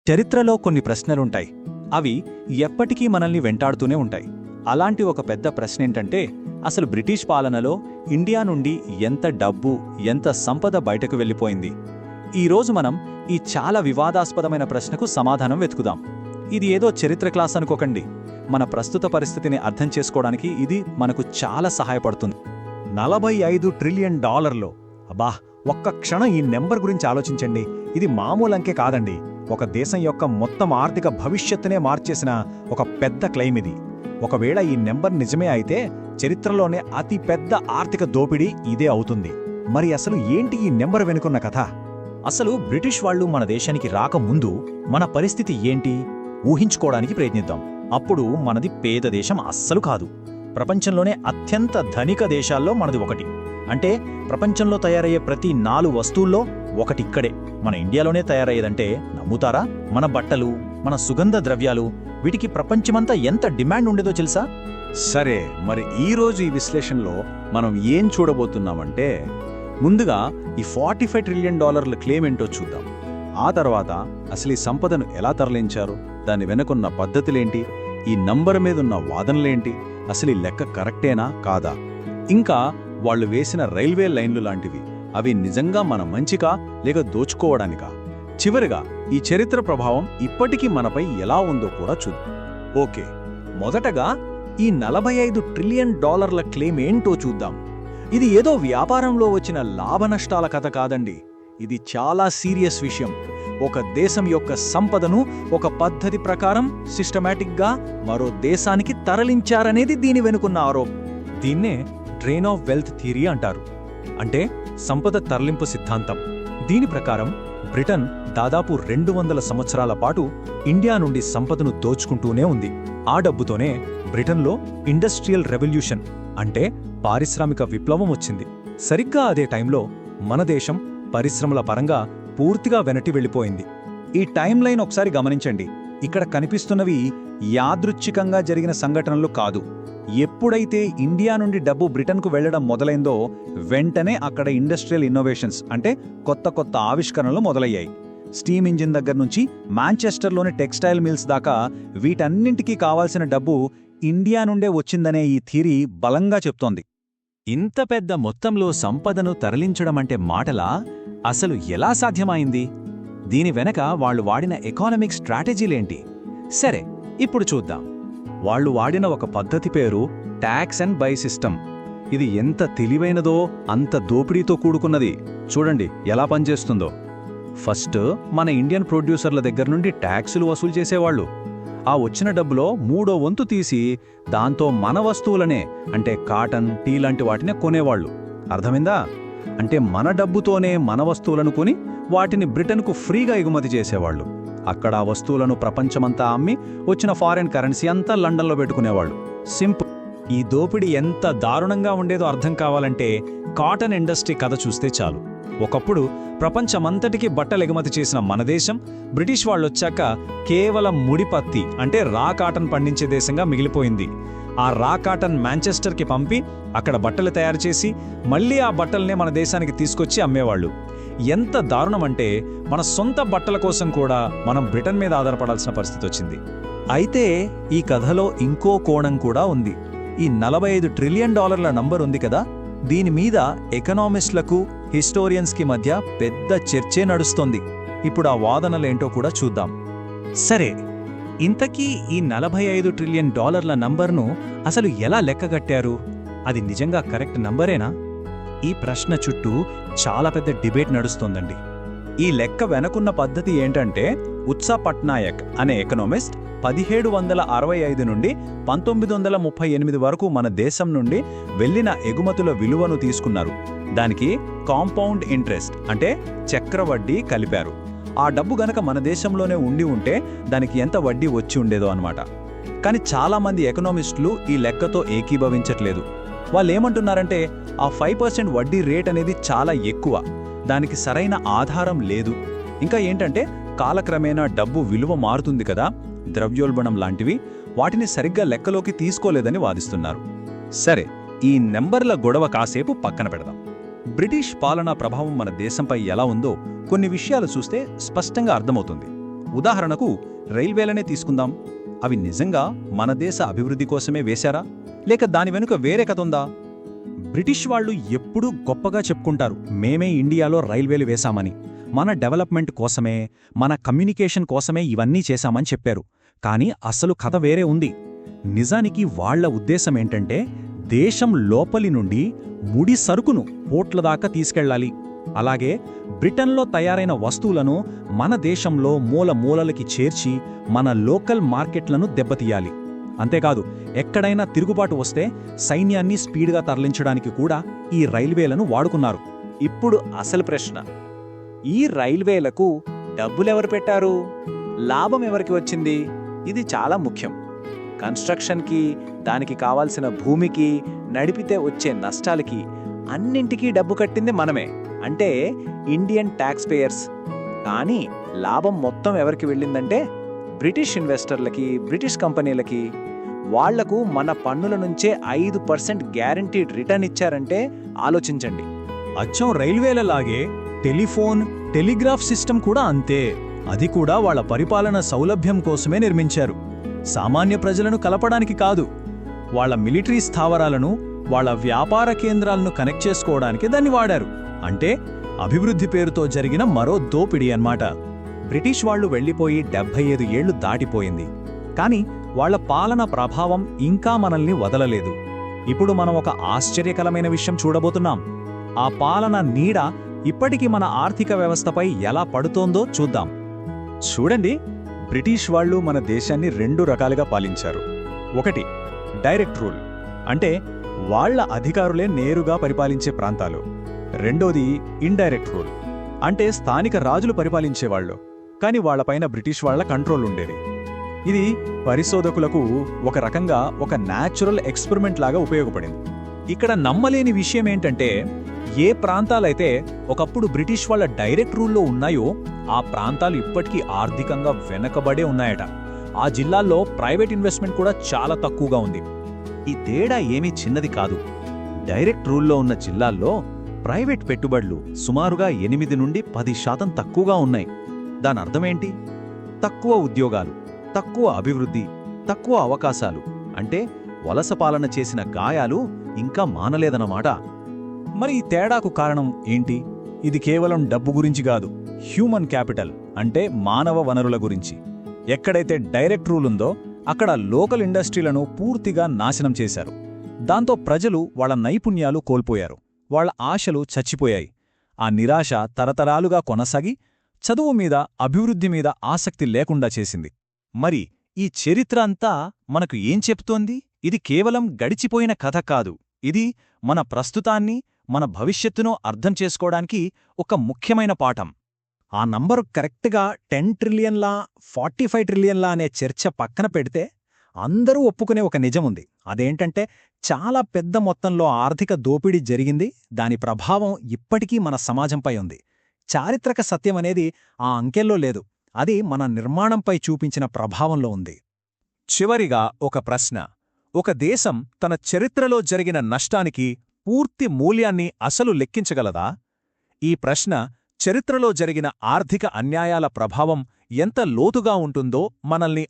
చరిత్రలో కొన్ని ప్రశ్నలుంటాయి. అవి ఎప్పటికీ మనల్ని వెంటాడుతూనే ఉంటాయి. అలాంటి ఒక పెద్ద ప్రశ్నేంటంటే, అసలు బ్రిటిష్ పాలనలో ఇండియా నుండి ఎంత డబ్బు, ఎంత సంపద బయటకు వెళ్ళిపోయింది? ఈరోజు మనం ఈ చాలా వివాదాస్పదమైన ప్రశ్నకు సమాధానం వెతుకుదాం. ఇది ఏదో చరిత్ర క్లాస్ అనుకోకండి. మన ప్రస్తుత పరిస్థితిని అర్థం చేసుకోవడానికి ఇది మనకు చాలా సహాయపడుతుంది. 45 ట్రిలియన్ డాలర్లు. అబ్బా, ఒక్క క్షణం ఈ నెంబర్ గురించి ఆలోచించండి. ఇది మామూలు అంకే కాదండి. ఒక దేశం యొక్క మొత్తం ఆర్థిక భవిష్యత్తునే మార్చేసిన ఒక పెద్ద క్లెయిమ్ ఇది. ఒకవేళ ఈ నెంబర్ నిజమే అయితే చరిత్రలోనే అతి పెద్ద ఆర్థిక దోపిడీ ఇదే అవుతుంది. మరి అసలు ఏంటి ఈ నెంబర్ వెనుకున్న కథ? అసలు బ్రిటిష్ వాళ్ళు మన దేశానికి రాకముందు మన పరిస్థితి ఏంటి ఊహించుకోవడానికి ప్రయత్నిద్దాం. అప్పుడు మనది పేద దేశం అస్సలు కాదు. ప్రపంచంలోనే అత్యంత ధనిక దేశాల్లో మనది ఒకటి. అంటే ప్రపంచంలో తయారయ్యే ప్రతి 4 వస్తువుల్లో ఒకటిక్కడే మన ఇండియాలోనే తయారయ్యేదంటే నమ్ముతారా? మన బట్టలు, మన సుగంధ ద్రవ్యాలు, వీటికి ప్రపంచమంతా ఎంత డిమాండ్ ఉండేదో తెలుసా? సరే, మరి ఈరోజు ఈ విశ్లేషణలో మనం ఏం చూడబోతున్నామంటే, ముందుగా ఈ 45 ట్రిలియన్ డాలర్ల క్లెయిమ్ ఏంటో చూద్దాం. ఆ తర్వాత అసలు ఈ సంపదను ఎలా తరలించారు, దాని వెనుకున్న పద్ధతులేంటి, ఈ నంబర్ మీదున్న వాదనలేంటి, అసలు ఈ లెక్క కరెక్టేనా కాదా, ఇంకా వాళ్ళు వేసిన రైల్వే లైన్లు లాంటివి, అవి నిజంగా మన మంచికా లేక దోచుకోవడానికా? చివరిగా ఈ చరిత్ర ప్రభావం ఇప్పటికీ మనపై ఎలా ఉందో కూడా చూద్దాం. ఓకే, మొదటగా ఈ 45 ట్రిలియన్ డాలర్ల క్లెయిమ్ ఏంటో చూద్దాం. ఇది ఏదో వ్యాపారంలో వచ్చిన లాభనష్టాల కథ కాదండి. ఇది చాలా సీరియస్ విషయం. ఒక దేశం యొక్క సంపదను ఒక పద్ధతి ప్రకారం సిస్టమాటిక్గా మరో దేశానికి తరలించారనేది దీని వెనుకున్న ఆరోపణ. దీన్నే డ్రెయిన్ ఆఫ్ వెల్త్ థియరీ అంటారు. అంటే సంపద తరలింపు సిద్ధాంతం. దీని ప్రకారం బ్రిటన్ దాదాపు 200 సంవత్సరాల పాటు ఇండియా నుండి సంపదను దోచుకుంటూనే ఉంది. ఆ డబ్బుతోనే బ్రిటన్లో ఇండస్ట్రియల్ రెవల్యూషన్ అంటే పారిశ్రామిక విప్లవం వచ్చింది. సరిగ్గా అదే టైంలో మన దేశం పరిశ్రమల పరంగా పూర్తిగా వెనటి వెళ్ళిపోయింది. ఈ టైం లైన్ ఒకసారి గమనించండి. ఇక్కడ కనిపిస్తున్నవి యాదృచ్ఛికంగా జరిగిన సంఘటనలు కాదు. ఎప్పుడైతే ఇండియా నుండి డబ్బు బ్రిటన్కు వెళ్లడం మొదలైందో వెంటనే అక్కడ ఇండస్ట్రియల్ ఇన్నోవేషన్స్ అంటే కొత్త కొత్త ఆవిష్కరణలు మొదలయ్యాయి. స్టీమ్ ఇంజిన్ దగ్గర నుంచి మాంచెస్టర్లోని టెక్స్టైల్ మిల్స్ దాకా వీటన్నింటికీ కావాల్సిన డబ్బు ఇండియా నుండే వచ్చిందనే ఈ థియరీ బలంగా చెప్తోంది. ఇంత పెద్ద మొత్తంలో సంపదను తరలించడమంటే మాటలా? అసలు ఎలా సాధ్యమైంది? దీని వెనక వాళ్ళు వాడిన ఎకానమిక్ స్ట్రాటజీలేంటి? సరే, ఇప్పుడు చూద్దాం. వాళ్ళు వాడిన ఒక పద్ధతి పేరు ట్యాక్స్ అండ్ బై సిస్టమ్. ఇది ఎంత తెలివైనదో అంత దోపిడీతో కూడుకున్నది. చూడండి ఎలా పనిచేస్తుందో. ఫస్ట్ మన ఇండియన్ ప్రొడ్యూసర్ల దగ్గర నుండి ట్యాక్సులు వసూలు చేసేవాళ్ళు. ఆ వచ్చిన డబ్బులో 3వ వంతు తీసి దాంతో మన వస్తువులనే అంటే కాటన్, టీ లాంటి వాటినే కొనేవాళ్ళు. అర్థమైందా? అంటే మన డబ్బుతోనే మన వస్తువులను కొని వాటిని బ్రిటన్కు ఫ్రీగా ఎగుమతి చేసేవాళ్ళు. అక్కడ ఆ వస్తువులను ప్రపంచమంతా అమ్మి వచ్చిన ఫారెన్ కరెన్సీ అంతా లండన్లో పెట్టుకునేవాళ్ళు. సింపుల్. ఈ దోపిడీ ఎంత దారుణంగా ఉండేదో అర్థం కావాలంటే కాటన్ ఇండస్ట్రీ కథ చూస్తే చాలు. ఒకప్పుడు ప్రపంచమంతటికీ బట్టలు ఎగుమతి చేసిన మన దేశం బ్రిటిష్ వాళ్ళొచ్చాక కేవలం ముడిపత్తి అంటే రా కాటన్ పండించే దేశంగా మిగిలిపోయింది. ఆ రా కాటన్ మాంచెస్టర్కి పంపి అక్కడ బట్టలు తయారు చేసి మళ్ళీ ఆ బట్టలనే మన దేశానికి తీసుకొచ్చి అమ్మేవాళ్ళు. ఎంత దారుణమంటే మన సొంత బట్టల కోసం కూడా మనం బ్రిటన్ మీద ఆధారపడాల్సిన పరిస్థితి వచ్చింది. అయితే ఈ కథలో ఇంకో కోణం కూడా ఉంది. ఈ 45 ట్రిలియన్ డాలర్ల నంబర్ ఉంది కదా, దీని మీద ఎకనామిస్టులకు, హిస్టోరియన్స్కి మధ్య పెద్ద చర్చే నడుస్తోంది. ఇప్పుడు ఆ వాదనలేంటో కూడా చూద్దాం. సరే, ఇంతకీ ఈ 45 ట్రిలియన్ డాలర్ల నంబర్ను అసలు ఎలా లెక్కగట్టారు? అది నిజంగా కరెక్ట్ నంబరేనా? ఈ ప్రశ్న చుట్టూ చాలా పెద్ద డిబేట్ నడుస్తోందండి. ఈ లెక్క వెనకున్న పద్ధతి ఏంటంటే, ఉత్సా పట్నాయక్ అనే ఎకనామిస్ట్ 1765 నుండి 1938 వరకు మన దేశం నుండి వెళ్లిన ఎగుమతుల విలువను తీసుకున్నారు. దానికి కాంపౌండ్ ఇంట్రెస్ట్ అంటే చక్రవడ్డీ కలిపారు. ఆ డబ్బు గనక మన దేశంలోనే ఉండి ఉంటే దానికి ఎంత వడ్డీ వచ్చి ఉండేదో అన్నమాట. కానీ చాలామంది ఎకనామిస్టులు ఈ లెక్కతో ఏకీభవించట్లేదు. వాళ్ళేమంటున్నారంటే, ఆ 5% వడ్డీ రేట్ అనేది చాలా ఎక్కువ, దానికి సరైన ఆధారం లేదు. ఇంకా ఏంటంటే, కాలక్రమేణా డబ్బు విలువ మారుతుంది కదా, ద్రవ్యోల్బణం లాంటివి, వాటిని సరిగ్గా లెక్కలోకి తీసుకోలేదని వాదిస్తున్నారు. సరే, ఈ నెంబర్ల గొడవ కాసేపు పక్కన పెడదాం. బ్రిటిష్ పాలనా ప్రభావం మన దేశంపై ఎలా ఉందో కొన్ని విషయాలు చూస్తే స్పష్టంగా అర్థమవుతుంది. ఉదాహరణకు రైల్వేలనే తీసుకుందాం. అవి నిజంగా మన దేశ అభివృద్ధి కోసమే వేశారా, లేక దాని వెనుక వేరే కథ ఉందా? బ్రిటిష్ వాళ్ళు ఎప్పుడూ గొప్పగా చెప్పుకుంటారు, మేమే ఇండియాలో రైల్వేలు వేశామని, మన డెవలప్మెంట్ కోసమే, మన కమ్యూనికేషన్ కోసమే ఇవన్నీ చేశామని చెప్పారు. కానీ అసలు కథ వేరే ఉంది. నిజానికి వాళ్ల ఉద్దేశమేంటంటే దేశం లోపలి నుండి ముడి సరుకును పోర్ట్ల దాకా తీసుకెళ్లాలి. అలాగే బ్రిటన్లో తయారైన వస్తువులను మన దేశంలో మూల మూలలకి చేర్చి మన లోకల్ మార్కెట్లను దెబ్బతీయాలి. అంతేకాదు, ఎక్కడైనా తిరుగుబాటు వస్తే సైన్యాన్ని స్పీడ్గా తరలించడానికి కూడా ఈ రైల్వేలను వాడుకున్నారు. ఇప్పుడు అసలు ప్రశ్న, ఈ రైల్వేలకు డబ్బులెవరు పెట్టారు? లాభం ఎవరికి వచ్చింది? ఇది చాలా ముఖ్యం. కన్స్ట్రక్షన్కి, దానికి కావాల్సిన భూమికి, నడిపితే వచ్చే నష్టాలకి అన్నింటికీ డబ్బు కట్టింది మనమే, అంటే ఇండియన్ ట్యాక్స్ పేయర్స్. కానీ లాభం మొత్తం ఎవరికి వెళ్ళిందంటే బ్రిటిష్ ఇన్వెస్టర్లకి, బ్రిటిష్ కంపెనీలకి. వాళ్లకు మన పన్నుల నుంచే 5% గ్యారంటీడ్ రిటర్న్ ఇచ్చారంటే ఆలోచించండి. అచ్చం రైల్వేలలాగే టెలిఫోన్, టెలిగ్రాఫ్ సిస్టమ్ కూడా అంతే. అది కూడా వాళ్ళ పరిపాలన సౌలభ్యం కోసమే నిర్మించారు, సామాన్య ప్రజలను కలపడానికి కాదు. వాళ్ళ మిలిటరీ స్థావరాలను, వాళ్ళ వ్యాపార కేంద్రాలను కనెక్ట్ చేసుకోవడానికి దాన్ని వాడారు. అంటే అభివృద్ధి పేరుతో జరిగిన మరో దోపిడీ అన్నమాట. బ్రిటిష్ వాళ్లు వెళ్లిపోయి 75 ఏళ్లు దాటిపోయింది, కానీ వాళ్ల పాలన ప్రభావం ఇంకా మనల్ని వదలలేదు. ఇప్పుడు మనం ఒక ఆశ్చర్యకరమైన విషయం చూడబోతున్నాం. ఆ పాలన నీడ ఇప్పటికీ మన ఆర్థిక వ్యవస్థపై ఎలా పడుతోందో చూద్దాం. చూడండి, బ్రిటిష్ వాళ్ళు మన దేశాన్ని 2 రకాలుగా పాలించారు. ఒకటి డైరెక్ట్ రూల్, అంటే వాళ్ల అధికారులే నేరుగా పరిపాలించే ప్రాంతాలు. రెండోది ఇండైరెక్ట్ రూల్, అంటే స్థానిక రాజులు పరిపాలించేవాళ్లు, కానీ వాళ్లపైన బ్రిటిష్ వాళ్ల కంట్రోల్ ఉండేది. ఇది పరిశోధకులకు ఒక రకంగా ఒక న్యాచురల్ ఎక్స్పెరిమెంట్ లాగా ఉపయోగపడింది. ఇక్కడ నమ్మలేని విషయమేంటంటే, ఏ ప్రాంతాలైతే ఒకప్పుడు బ్రిటిష్ వాళ్ల డైరెక్ట్ రూల్లో ఉన్నాయో ఆ ప్రాంతాలు ఇప్పటికీ ఆర్థికంగా వెనకబడే ఉన్నాయట. ఆ జిల్లాల్లో ప్రైవేట్ ఇన్వెస్ట్మెంట్ కూడా చాలా తక్కువగా ఉంది. ఈ తేడా ఏమీ చిన్నది కాదు. డైరెక్ట్ రూల్లో ఉన్న జిల్లాల్లో ప్రైవేట్ పెట్టుబడులు సుమారుగా 8 నుండి 10% తక్కువగా ఉన్నాయి. దాని అర్థమేంటి? తక్కువ ఉద్యోగాలు, తక్కువ అభివృద్ధి, తక్కువ అవకాశాలు. అంటే వలస పాలన చేసిన గాయాలు ఇంకా మానలేదన్నమాట. మరి ఈ తేడాకు కారణం ఏంటి? ఇది కేవలం డబ్బు గురించి కాదు, హ్యూమన్ క్యాపిటల్ అంటే మానవ వనరుల గురించి. ఎక్కడైతే డైరెక్ట్ రూల్ ఉందో అక్కడ లోకల్ ఇండస్ట్రీలను పూర్తిగా నాశనం చేశారు. దాంతో ప్రజలు వాళ్ళ నైపుణ్యాలు కోల్పోయారు, వాళ్ళ ఆశలు చచ్చిపోయాయి. ఆ నిరాశ తరతరాలుగా కొనసాగి చదువు మీద, అభివృద్ధి మీద ఆసక్తి లేకుండా చేసింది. మరి ఈ చరిత్ర అంతా మనకు ఏం చెప్తోంది? ఇది కేవలం గడిచిపోయిన కథ కాదు. ఇది మన ప్రస్తుతాన్ని, మన భవిష్యత్తును అర్థం చేసుకోవడానికి ఒక ముఖ్యమైన పాఠం. ఆ నంబరు కరెక్ట్గా 10 ట్రిలియన్లా 45 ట్రిలియన్లా అనే చర్చ పక్కన పెడితే అందరూ ఒప్పుకునే ఒక నిజముంది. అదేంటంటే చాలా పెద్ద మొత్తంలో ఆర్థిక దోపిడీ జరిగింది. దాని ప్రభావం ఇప్పటికీ మన సమాజంపై ఉంది. చారిత్రక సత్యమనేది ఆ అంకెల్లో లేదు, అది మన నిర్మాణంపై చూపించిన ప్రభావంలో ఉంది. చివరిగా ఒక ప్రశ్న. ఒక దేశం తన చరిత్రలో జరిగిన నష్టానికి పూర్తి మూల్యాన్ని అసలు లెక్కించగలదా? ఈ ప్రశ్న చరిత్రలో జరిగిన ఆర్థిక అన్యాయాల ప్రభావం ఎంత లోతుగా ఉంటుందో మనల్ని